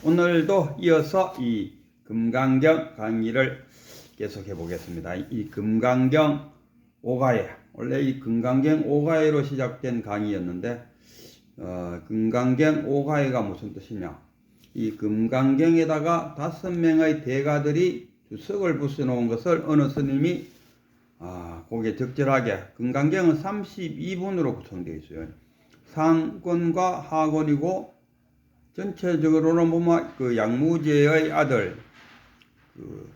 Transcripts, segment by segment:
오늘도 이어서 이 금강경 강의를 계속해 보겠습니다. 이 금강경 5가해, 원래 이 금강경 5가해로 시작된 강의였는데, 금강경 5가해가 무슨 뜻이냐? 이 금강경에다가 5명의 대가들이 주석을 붙여놓은 것을 어느 스님이 거기에 적절하게, 금강경은 32분으로 구성되어 있어요. 상권과 하권이고, 전체적으로는 보면 그 양무제의 아들 그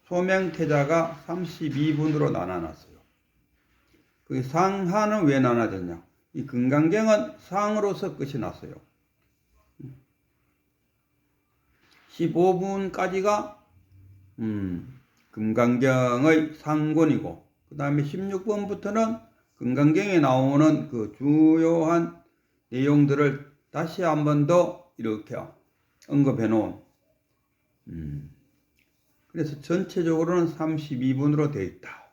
소명태자가 32분으로 나눠놨어요. 그 상하는 왜 나눠졌냐? 이 금강경은 상으로서 끝이 났어요. 15분까지가 금강경의 상권이고, 그 다음에 16번부터는 금강경에 나오는 그 주요한 내용들을 다시 한 번 더 이렇게 언급해 놓은, 그래서 전체적으로는 32분으로 되어 있다.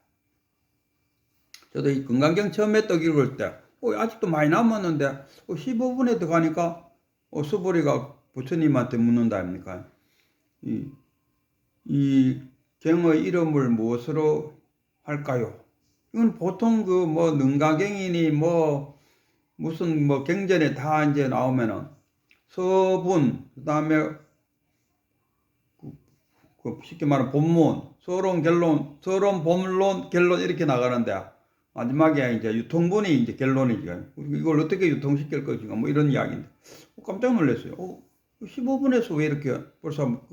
저도 이 금강경 처음에 떡 읽을 때, 아직도 많이 남았는데, 15분에 들어가니까, 수보리가 부처님한테 묻는다 아닙니까? 이 경의 이름을 무엇으로 할까요? 이건 보통 능가경이니 무슨 경전에 다 이제 나오면은, 서분, 그 다음에 쉽게 말하면 본문, 서론, 결론, 서론, 본론, 결론 이렇게 나가는데, 마지막에 이제 유통분이 이제 결론이죠. 이걸 어떻게 유통시킬 것인가, 이런 이야기인데. 깜짝 놀랐어요. 15분에서 왜 이렇게 벌써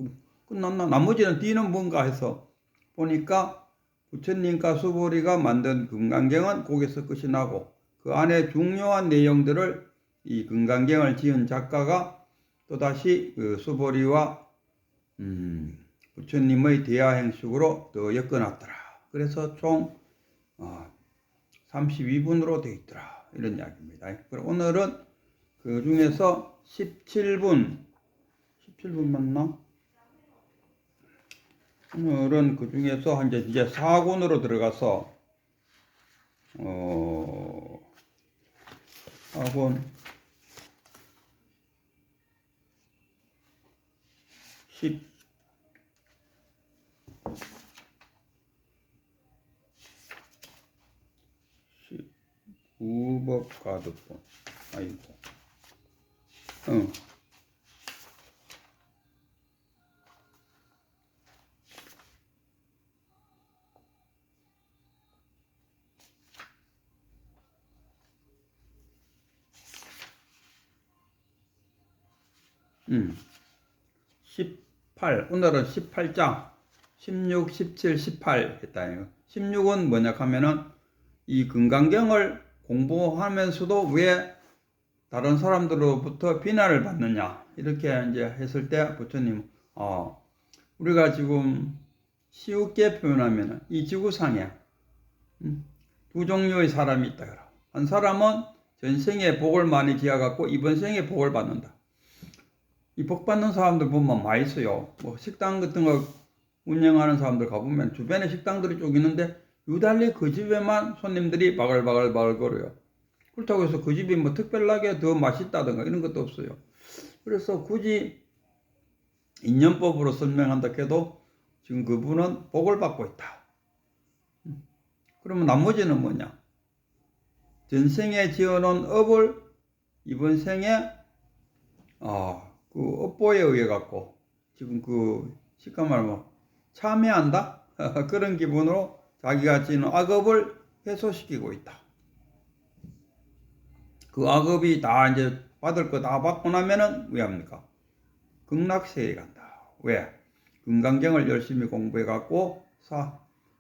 끝났나? 나머지는 뒤는 뭔가 해서 보니까 부처님과 수보리가 만든 금강경은 거기서 끝이 나고, 그 안에 중요한 내용들을 이 금강경을 지은 작가가 또다시 그 수보리와 부처님의 대화 행식으로 더 엮어놨더라. 그래서 총 32분으로 되어 있더라. 이런 이야기입니다. 그럼 오늘은 그 중에서 17분 맞나? 오늘은 그 중에서 이제 4권으로 들어가서 4권 19법가득본. 아이고. 응. 음. 18. 오늘은 18장. 16, 17, 18 했다. 16은 뭐냐 하면은 이 금강경을 공부하면서도 왜 다른 사람들로부터 비난을 받느냐. 이렇게 이제 했을 때 부처님, 우리가 지금 쉬우게 표현하면 이 지구상에 두 종류의 사람이 있다. 한 사람은 전생에 복을 많이 지어갖고 이번 생에 복을 받는다. 이 복 받는 사람들 보면 많이 있어요. 식당 같은 거 운영하는 사람들 가보면 주변에 식당들이 쭉 있는데 유달리 그 집에만 손님들이 바글바글 걸어요. 그렇다고 해서 그 집이 특별하게 더 맛있다든가 이런 것도 없어요. 그래서 굳이 인연법으로 설명한다 해도 지금 그분은 복을 받고 있다. 그러면 나머지는 뭐냐? 전생에 지어놓은 업을 이번 생에 그 업보에 의해 갖고 지금 쉽게 말하면 참여한다? 그런 기분으로 자기가 지은 악업을 해소시키고 있다. 그 악업이 다 이제 받을 거 다 받고 나면은 왜 합니까? 극락세계에 간다. 왜? 금강경을 열심히 공부해 갖고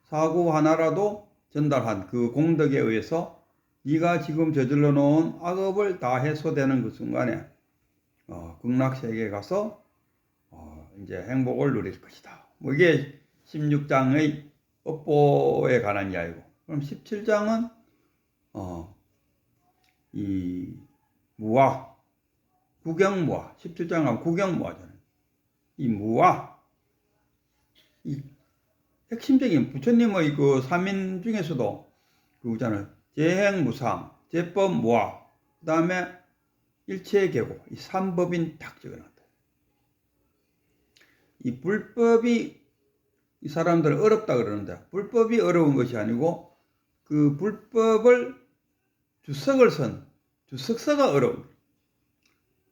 사구 하나라도 전달한 그 공덕에 의해서 네가 지금 저질러 놓은 악업을 다 해소되는 그 순간에 극락세계에 가서 이제 행복을 누릴 것이다. 이게 16장의 업보에 관한 이야기고, 그럼 17장은 이 무아, 구경무아, 17장은 구경무아잖아요. 이 무아, 이 핵심적인 부처님의 그 삼인 중에서도 그거잖아요. 재행무상, 제법무아, 그 다음에 일체계고, 이 삼법인 딱 적어놨다. 이 불법이 이 사람들은 어렵다 그러는데, 불법이 어려운 것이 아니고 그 불법을 주석서가 어려운 거예요.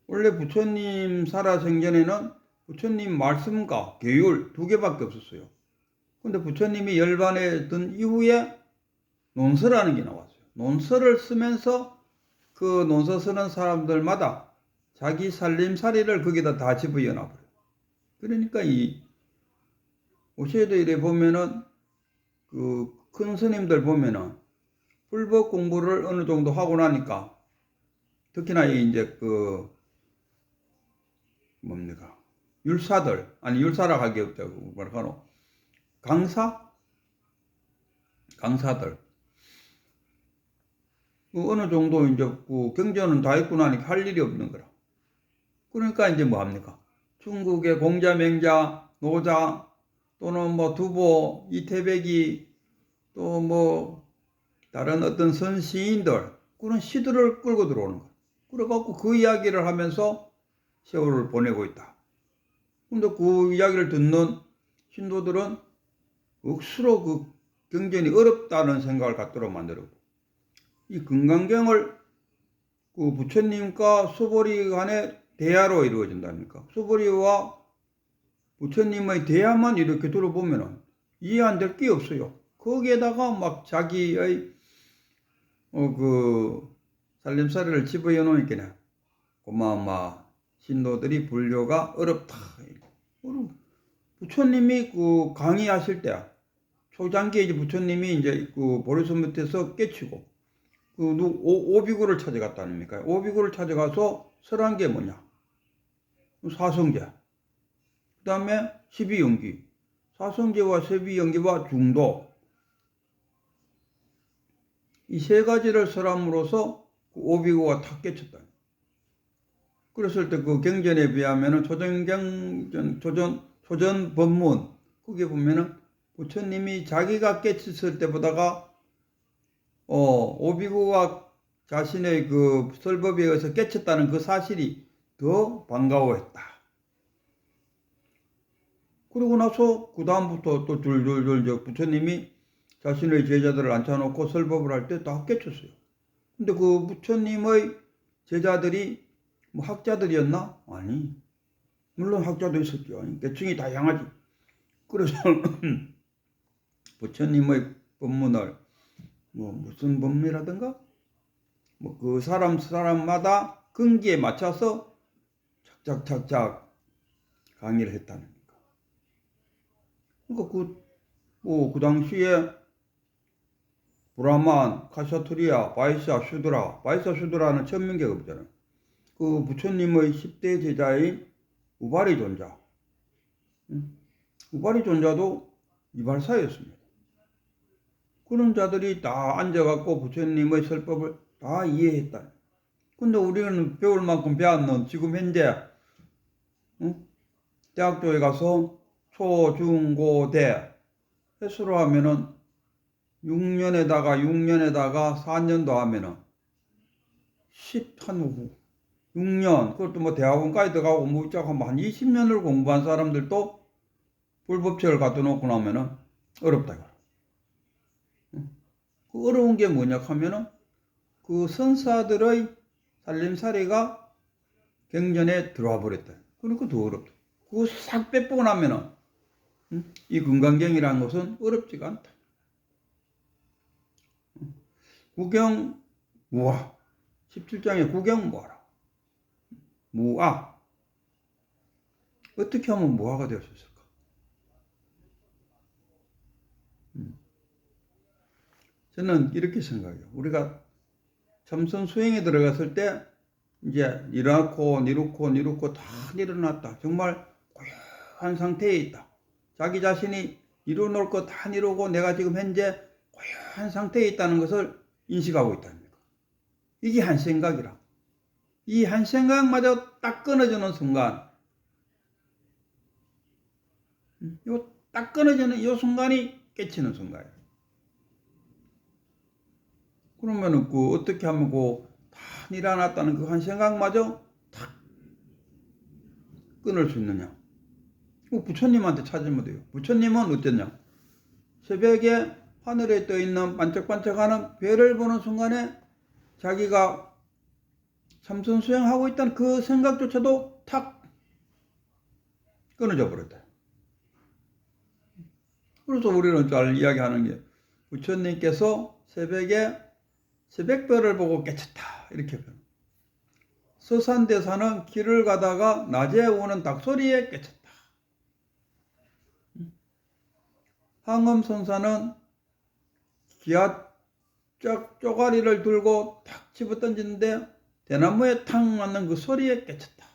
원래 부처님 살아생전에는 부처님 말씀과 계율 두 개밖에 없었어요. 근데 부처님이 열반에 든 이후에 논서라는 게 나왔어요. 논서를 쓰면서 그 논서 쓰는 사람들마다 자기 살림살이를 거기다 다 집어넣어버려요. 그러니까 이 오시에도 이래 보면은 그 큰 스님들 보면은 불법 공부를 어느 정도 하고 나니까 특히나 이제 그 뭡니까 율사들 아니 율사라 하기 없죠. 뭐랄까노 강사들 그 어느 정도 이제 그 경전은 다 있고 나니까 할 일이 없는 거라. 그러니까 이제 뭐 합니까? 중국의 공자, 맹자, 노자 또는 뭐 두보, 이태백이 또 뭐 다른 어떤 선시인들 그런 시들을 끌고 들어오는 거예요. 그래갖고 그 이야기를 하면서 세월을 보내고 있다. 근데 그 이야기를 듣는 신도들은 억수로 그 경전이 어렵다는 생각을 갖도록 만들고 이 금강경을 그 부처님과 수보리 간의 대화로 이루어진다니까. 수보리와 부처님의 대화만 이렇게 들어보면은 이해 안 될 게 없어요. 거기에다가 막 자기의 그 살림살이를 집어여 놓으니까 고마마 신도들이 불교가 어렵다. 부처님이 그 강의하실 때 초장기에 이제 부처님이 이제 그 보리수 밑에서 깨치고 그 오비구를 찾아갔다 아닙니까? 오비구를 찾아가서 설한 게 뭐냐? 사성제. 그 다음에 12연기. 사성제와 12연기와 중도. 이 세 가지를 설함으로써 그 오비구가 탁 깨쳤다. 그랬을 때 그 경전에 비하면은 초전 법문. 거기에 보면은 부처님이 자기가 깨쳤을 때보다가 오비구가 자신의 그 설법에 의해서 깨쳤다는 그 사실이 더 반가워했다. 그러고 나서 그 다음부터 또 줄줄줄 부처님이 자신의 제자들을 앉혀놓고 설법을 할 때 다 깨쳤어요. 근데 그 부처님의 제자들이 뭐 학자들이었나? 아니. 물론 학자도 있었죠. 계층이 다양하지. 그래서 부처님의 법문을 뭐 무슨 법문이라든가 뭐 그 사람마다 근기에 맞춰서 착착착착 강의를 했다는 거니까. 그러니까 그 당시에 브라만, 카샤투리아, 바이샤, 슈드라는 천민계급이잖아요. 그 부처님의 10대 제자인 우바리 존자. 우바리 존자도 이발사였습니다. 그런 자들이 다 앉아갖고 부처님의 설법을 다 이해했다. 근데 우리는 배울 만큼 배웠는 지금 현재 대학교에 가서 초, 중, 고, 대 횟수로 하면은 6년에다가 4년도 하면은 6년 그것도 뭐 대학원까지 들어가고 뭐 하면 한 20년을 공부한 사람들도 불법책을 갖다 놓고 나면은 어렵다. 그 어려운 게 뭐냐 하면은 그 선사들의 살림살이가 경전에 들어와 버렸다. 그러니까 더 어렵다. 그거 싹 빼보고 나면은 이 금강경이라는 것은 어렵지가 않다. 구경 무아 17장에 구경 무아라. 무아 어떻게 하면 무아가 될 수 있을까? 저는 이렇게 생각해요. 우리가 참선 수행에 들어갔을 때 이제 니루코 다 일어났다. 정말 고요한 상태에 있다. 자기 자신이 이루놓을 거 다 이루고 내가 지금 현재 고요한 상태에 있다는 것을 인식하고 있다니까. 이게 한 생각이라. 이 한 생각마저 딱 끊어지는 순간, 딱 끊어지는 이 순간이 깨치는 순간이에요. 그러면은 어떻게 하면 다 일어났다는 그 한 생각마저 탁 끊을 수 있느냐. 부처님한테 찾으면 돼요. 부처님은 어땠냐? 새벽에 하늘에 떠 있는 반짝반짝하는 별을 보는 순간에 자기가 참선 수행하고 있다는 그 생각조차도 탁 끊어져 버렸다. 그래서 우리는 잘 이야기하는 게 부처님께서 새벽에 새벽별을 보고 깨쳤다 이렇게 표현. 서산대사는 길을 가다가 낮에 오는 닭소리에 깨쳤다. 황엄선사는 기아 쪼가리를 들고 탁 집어던지는데 대나무에 탁 맞는 그 소리에 깨쳤다.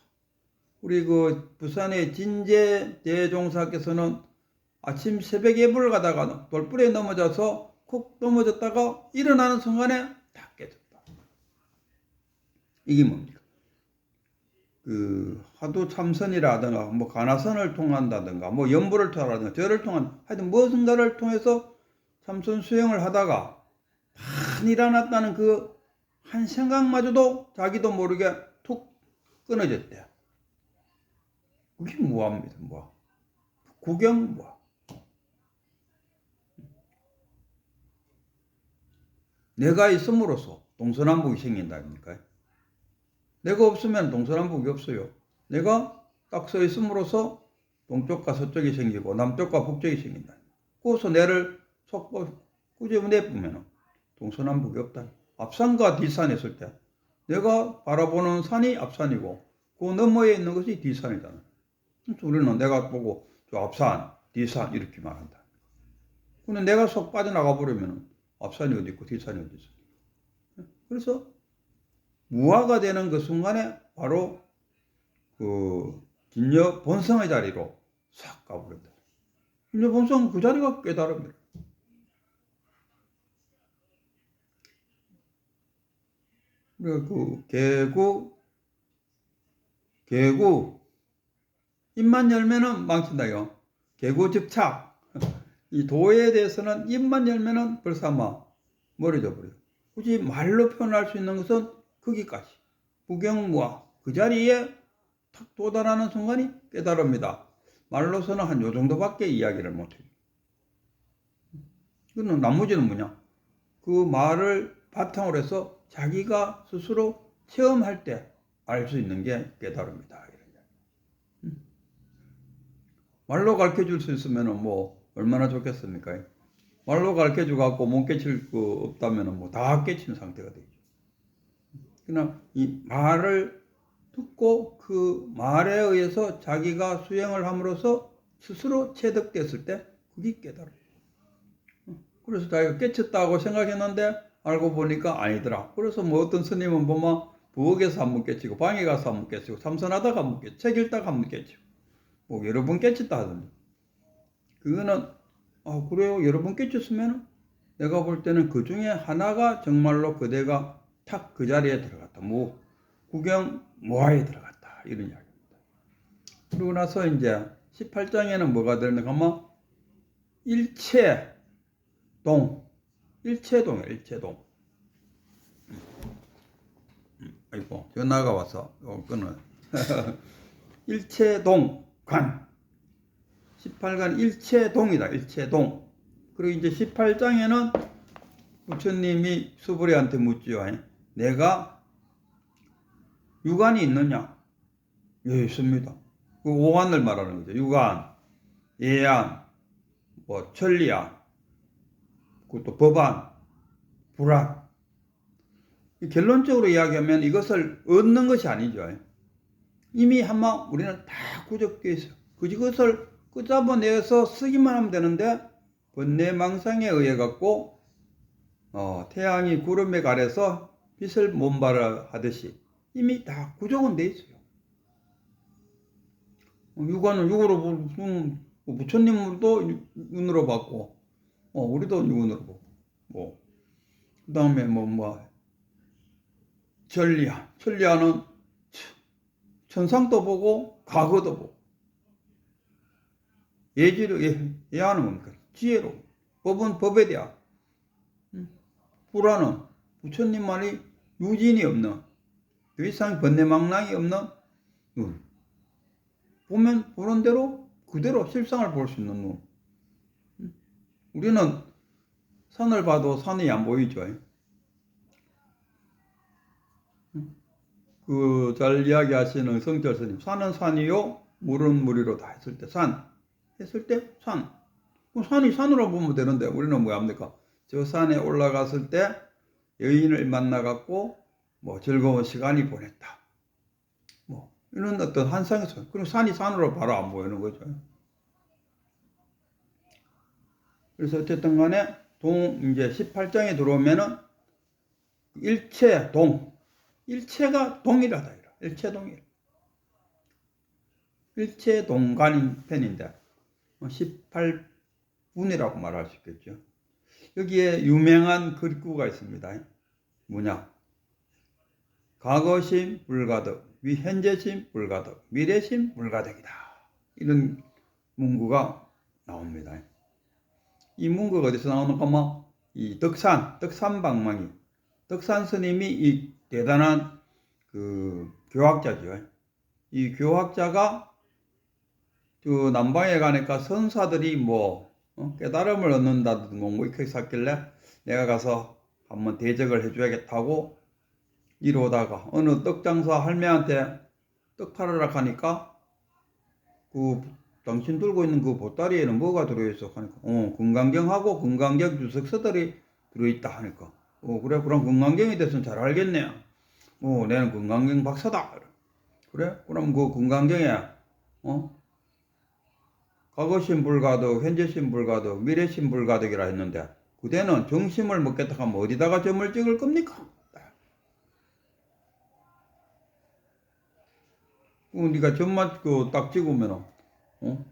우리 그 부산의 진제 대종사께서는 아침 새벽 예불을 가다가 돌불에 넘어져서 콕 넘어졌다가 일어나는 순간에 탁 깨졌다. 이게 뭡니까? 그 하도 참선이라든가 뭐 가나선을 통한다든가 뭐 연부를 통한다든가 절을 통한 하여튼 무엇인가를 통해서 참선 수행을 하다가 딱 일어났다는 그 한 생각마저도 자기도 모르게 툭 끊어졌대. 그게 뭐합니다. 뭐 구경 뭐 내가 있음으로써 동서남북이 생긴다니까요. 내가 없으면 동서남북이 없어요. 내가 딱 서 있음으로써 동쪽과 서쪽이 생기고 남쪽과 북쪽이 생긴다. 그래서 내를 속 꾸준히 내보면 동서남북이 없다. 앞산과 뒷산이 있을 때 내가 바라보는 산이 앞산이고 그 너머에 있는 것이 뒷산이잖아. 우리는 내가 보고 저 앞산, 뒷산 이렇게 말한다. 근데 내가 속 빠져나가 버리면 앞산이 어디 있고 뒷산이 어디 있어. 그래서 무아가 되는 그 순간에 바로 그 진여 본성의 자리로 싹 가버린다. 진여 본성 그 자리가 깨달음이다. 그 개구 입만 열면은 망친다 이거. 개구 즉착. 이 도에 대해서는 입만 열면은 벌써 아마 멀어져 버려요. 굳이 말로 표현할 수 있는 것은 거기까지. 부경무아 그 자리에 탁 도달하는 순간이 깨달음이다. 말로서는 한 요 정도밖에 이야기를 못해요. 그는 나머지는 뭐냐? 그 말을 바탕으로 해서 자기가 스스로 체험할 때 알 수 있는 게 깨달음이다. 말로 가르쳐 줄 수 있으면 뭐 얼마나 좋겠습니까? 말로 가르쳐 주갖고 못 깨칠 거 없다면 뭐 다 깨친 상태가 되죠. 그러나 이 말을 듣고 그 말에 의해서 자기가 수행을 함으로써 스스로 체득됐을 때 그게 깨달음. 그래서 자기가 깨쳤다고 생각했는데 알고 보니까 아니더라. 그래서 뭐 어떤 스님은 보면 부엌에서 한 번 깨치고 방에 가서 한 번 깨치고 참선하다가 한 번 깨치고 책 읽다가 한 번 깨치고 뭐 여러 번 깨쳤다 하던데 그거는 그래요 여러 번 깨쳤으면 내가 볼 때는 그 중에 하나가 정말로 그대가 탁 그 자리에 들어갔다. 뭐 구경 모아에 들어갔다 이런 이야기입니다. 그러고 나서 이제 18장에는 뭐가 들었는가 하면 일체동이야 일체동. 아이고 전화가 와서 끊어. 일체동관 18간 일체동이다. 일체동. 그리고 이제 18장에는 부처님이 수부리한테 묻지요. 내가 유관이 있느냐? 예, 있습니다. 그 오관을 말하는 거죠. 유관, 예안, 뭐 천리안, 그것도 법안, 불안. 결론적으로 이야기하면 이것을 얻는 것이 아니죠. 이미 한마 우리는 다 구족되어 있어요. 그것을 끄잡아내서 쓰기만 하면 되는데 번뇌망상에 의해 갖고 태양이 구름에 가려서 빛을 몸바라 하듯이 이미 다 구족은 돼 있어요. 육안은 육으로 보고 부처님도 눈으로 봤고 우리도 눈으로 보고 그 다음에 천리안은 천상도 보고 과거도 보고 예하는 뭡니까? 지혜로 법은 법에 대한 불안은 부처님만이 유진이 없는 더 이상 번뇌망랑이 없는 보면 보는 대로 그대로 실상을 볼 수 있는 눈. 우리는 산을 봐도 산이 안 보이죠. 그 잘 이야기하시는 성철 스님, 산은 산이요, 물은 물이로다 했을 때 산, 했을 때 산. 그럼 산이 산으로 보면 되는데 우리는 뭐 합니까? 저 산에 올라갔을 때 여인을 만나갖고 뭐 즐거운 시간이 보냈다. 뭐 이런 어떤 환상에서 그럼 산이 산으로 바로 안 보이는 거죠. 그래서 어쨌든 간에 이제 18장에 들어오면은 일체 일체가 동일하다. 일체 동일. 일체 동간인 편인데 18분이라고 말할 수 있겠죠. 여기에 유명한 글구가 있습니다. 뭐냐? 과거심 불가득, 현재심 불가득, 미래심 불가득이다. 이런 문구가 나옵니다. 이 문구가 어디서 나오는가? 뭐, 이 덕산방망이. 덕산 스님이 이 대단한 그 교학자죠. 이 교학자가 그 남방에 가니까 선사들이 뭐 깨달음을 얻는다든가 뭐 이렇게 샀길래 내가 가서 한번 대적을 해줘야겠다고 이러다가 어느 떡장사 할매한테 떡 팔으라 하니까 그 당신 들고 있는 그 보따리에는 뭐가 들어있어 하니까 금강경하고 금강경 주석서들이 들어있다 하니까 그래 그럼 금강경에 대해서는 잘 알겠네. 내는 금강경 박사다. 그래 그럼 그 금강경에 과거심 불가득, 현재심 불가득, 미래심 불가득이라 했는데 그대는 정심을 먹겠다 하면 어디다가 점을 찍을 겁니까? 네가 점만 딱 찍으면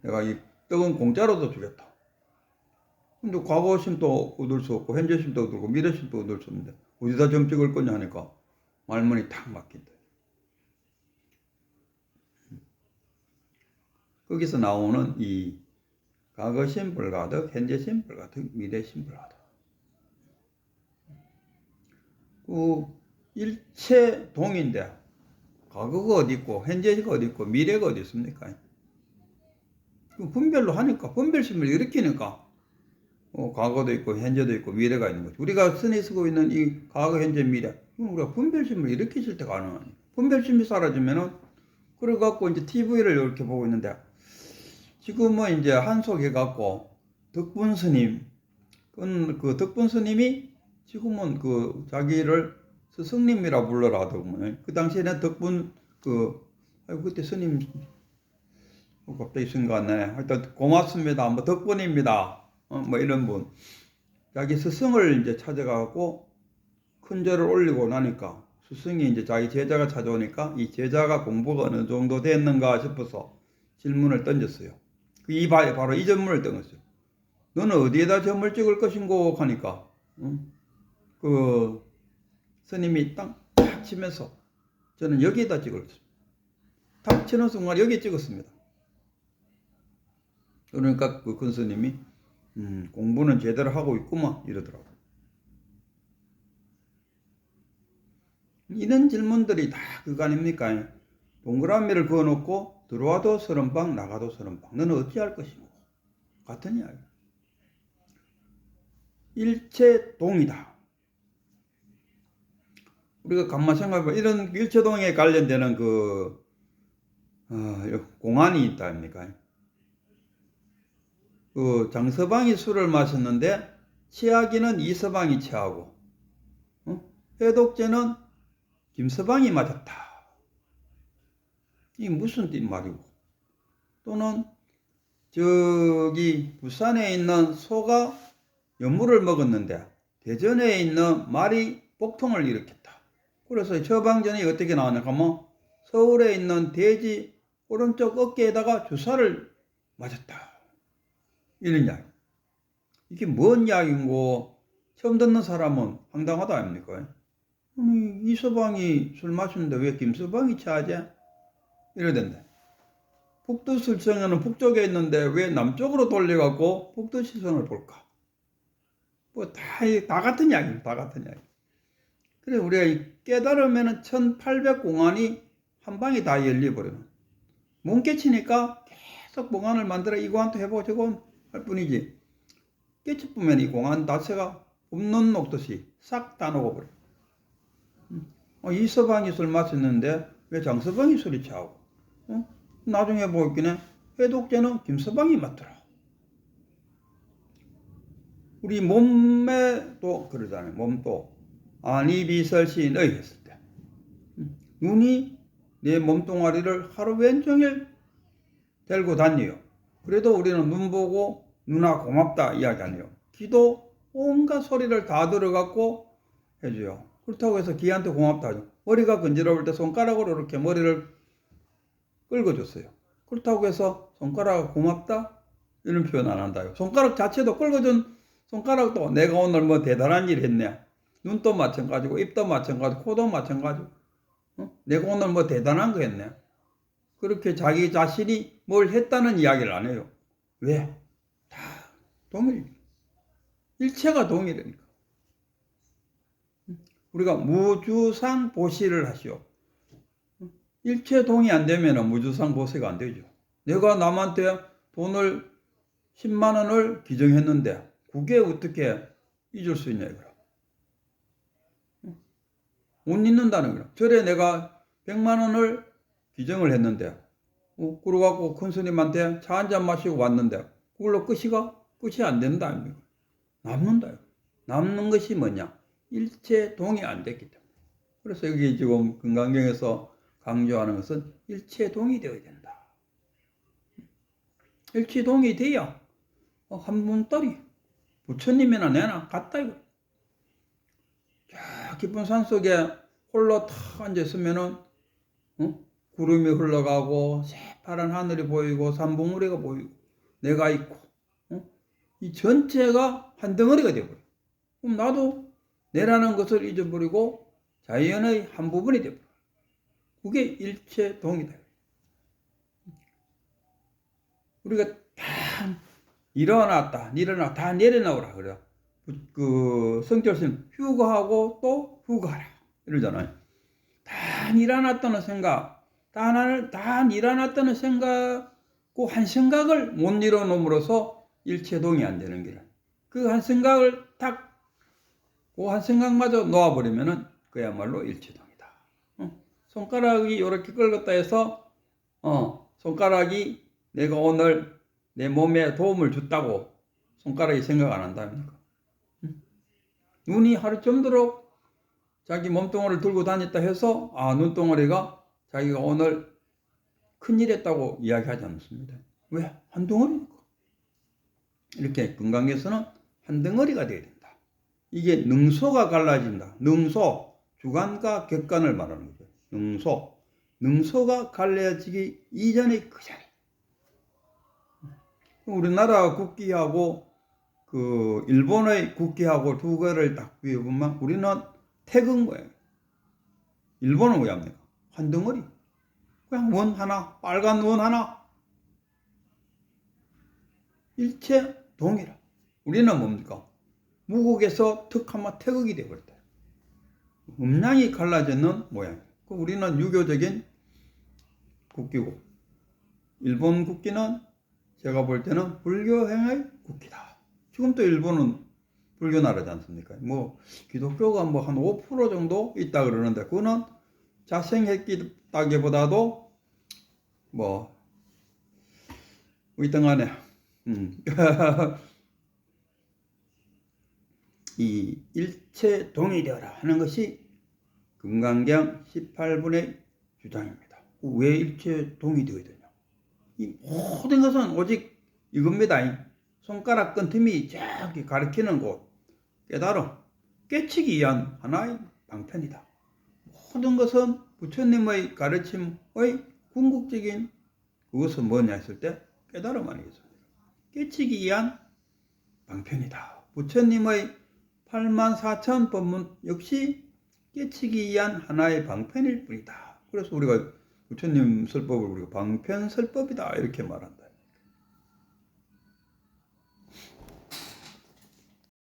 내가 이 떡은 공짜로도 주겠다. 근데 과거심도 얻을 수 없고 현재심도 얻을 수 없고 미래심도 얻을 수 없는데 어디다 점 찍을 거냐 하니까 말문이 탁 막힌다. 거기서 나오는 이 과거심 불가득, 현재심 불가득, 미래심 불가득. 그 일체 동인데 과거가 어디 있고 현재가 어디 있고 미래가 어디 있습니까? 그 분별로 하니까 분별심을 일으키니까 과거도 있고 현재도 있고 미래가 있는 거죠. 우리가 흔히 쓰고 있는 이 과거, 현재, 미래 우리가 분별심을 일으키실 때 가능하니 분별심이 사라지면은 그래갖고 이제 TV를 이렇게 보고 있는데 지금은 이제 한속해갖고 덕분 스님 그 덕분 스님이 지금은 그 자기를 스승님이라 불러라 하더군요. 그 당시에는 덕분 그때 스님 갑자기 생각 안 나네. 하여튼 고맙습니다. 뭐 덕분입니다. 뭐 이런 분. 자기 스승을 이제 찾아가고 큰 절을 올리고 나니까 스승이 이제 자기 제자가 찾아오니까 이 제자가 공부가 어느 정도 됐는가 싶어서 질문을 던졌어요. 바로 이 질문을 던졌어요. 너는 어디에다 점을 찍을 것인고 하니까 그 스님이 딱 치면서 저는 여기에다 찍었습니다. 딱 치는 순간 여기 찍었습니다. 그러니까 그 큰 스님이 공부는 제대로 하고 있구만 이러더라고요. 이런 질문들이 다 그거 아닙니까? 동그라미를 그어놓고 들어와도 30방 나가도 30방 너는 어찌할 것이고 같은 이야기. 일체동이다. 우리가 가만 생각해보면 이런 일체동에 관련되는 공안이 있다 아닙니까? 그 장서방이 술을 마셨는데 취하기는 이서방이 취하고 해독제는 김서방이 맞았다. 이게 무슨 말이고 또는 저기 부산에 있는 소가 연물을 먹었는데 대전에 있는 말이 복통을 일으켰다. 그래서 처방전이 어떻게 나오냐 하면 서울에 있는 돼지 오른쪽 어깨에다가 주사를 맞았다. 이런 이야기. 이게 뭔 이야기인고 처음 듣는 사람은 황당하다 아닙니까? 이서방이 술 마시는데 왜 김서방이 취하지? 이러던데. 북두술성에는 북쪽에 있는데 왜 남쪽으로 돌려갖고 북두시성을 볼까? 뭐 다 같은 이야기입니다. 다 같은 이야기. 그래서 우리가 깨달으면은 1800공안이 한 방에 다 열려버려요. 뭉개치니까 싹 봉안을 만들어 이거한테 해보고 저거 할 뿐이지. 깨치 보면 이 공안 자체가 없는 녹듯이 싹 다 녹아버려. 이 서방이 술 마셨는데 왜 장서방이 술이 취하고? 나중에 보기는 해독제는 김서방이 맡더라. 우리 몸매도 그러잖아요. 몸도 안이비설시인의 했을 때 눈이 내 몸뚱아리를 하루 왼종일 들고 다녀요. 그래도 우리는 눈 보고 누나 고맙다 이야기하네요. 귀도 온갖 소리를 다 들어갖고 해줘요. 그렇다고 해서 귀한테 고맙다 하죠. 머리가 건드려올 때 손가락으로 이렇게 머리를 긁어줬어요. 그렇다고 해서 손가락 고맙다? 이런 표현 안 한다요. 손가락 자체도 긁어준 손가락도 내가 오늘 뭐 대단한 일 했네. 눈도 마찬가지고 입도 마찬가지고 코도 마찬가지고 내가 오늘 뭐 대단한 거 했네. 그렇게 자기 자신이 뭘 했다는 이야기를 안 해요. 왜? 다 동일. 일체가 동일하니까. 우리가 무주상 보시를 하시오. 일체 동이 안 되면 무주상 보시가 안 되죠. 내가 남한테 돈을 10만 원을 기증했는데 그게 어떻게 잊을 수 있냐 이거라. 못 잊는다는 거야. 절에 내가 100만 원을 기증을 했는데 그러갖고 큰 스님한테 차 한 잔 마시고 왔는데 그걸로 끝이 안 된다 아닙니까? 남는다. 남는 것이 뭐냐? 일체 동이 안 됐기 때문에. 그래서 여기 지금 금강경에서 강조하는 것은 일체 동이 되어야 된다. 일체 동이 돼야 한 분딸이 부처님이나 내나 같다 이거. 저 깊은 산 속에 홀로 탁 앉아있으면은 구름이 흘러가고 새파란 하늘이 보이고 산봉우리가 보이고 내가 있고 이 전체가 한 덩어리가 되어버려. 그럼 나도 내라는 것을 잊어버리고 자연의 한 부분이 되어버려. 그게 일체동이다. 우리가 다 일어났다 다 내려놓으라 그래요. 그 성철스님 휴거하고 또 휴거하라 이러잖아요. 다 일어났다는 생각, 다 일어났다는 생각, 그 한 생각을 못 이뤄놓음으로써 일체동이 안 되는 거라. 그 한 생각을 그 한 생각마저 놓아버리면은 그야말로 일체동이다. 손가락이 이렇게 긁었다 해서 손가락이 내가 오늘 내 몸에 도움을 줬다고 손가락이 생각 안 한다니까. 눈이 하루 정도록 자기 몸뚱아리를 들고 다녔다 해서 눈덩어리가 자기가 오늘 큰일 했다고 이야기하지 않습니다. 왜? 한 덩어리니까. 이렇게 건강에서는 한 덩어리가 되어야 된다. 이게 능소가 갈라진다. 능소, 주관과 객관을 말하는 거죠. 능소가 갈라지기 이전의 그 자리. 우리나라 국기하고 그 일본의 국기하고 두 개를 딱 비교해보면 우리는 태극 모양. 일본은 왜 합니까? 한 덩어리. 그냥 원 하나, 빨간 원 하나. 일체 동이라. 우리는 뭡니까? 무국에서 툭하면 태극이 되어버렸다. 음양이 갈라지는 모양. 우리는 유교적인 국기고, 일본 국기는 제가 볼 때는 불교행의 국기다. 지금 또 일본은 불교 나라지 않습니까? 뭐 기독교가 뭐 한 5% 정도 있다 그러는데 그거는 자생했다기보다도 뭐 이등간에 이 일체 동일하라 하는 것이 금강경 18분의 주장입니다. 왜 일체 동일되어야 되냐? 이 모든 것은 오직 이겁니다. 손가락 끈틈이 저기 가리키는 곳, 깨달음, 깨치기 위한 하나의 방편이다. 모든 것은 부처님의 가르침의 궁극적인 그것은 뭐냐 했을 때 깨달음 아니겠습니까? 깨치기 위한 방편이다. 부처님의 84,000 법문 역시 깨치기 위한 하나의 방편일 뿐이다. 그래서 우리가 부처님 설법을 우리가 방편설법이다 이렇게 말한다.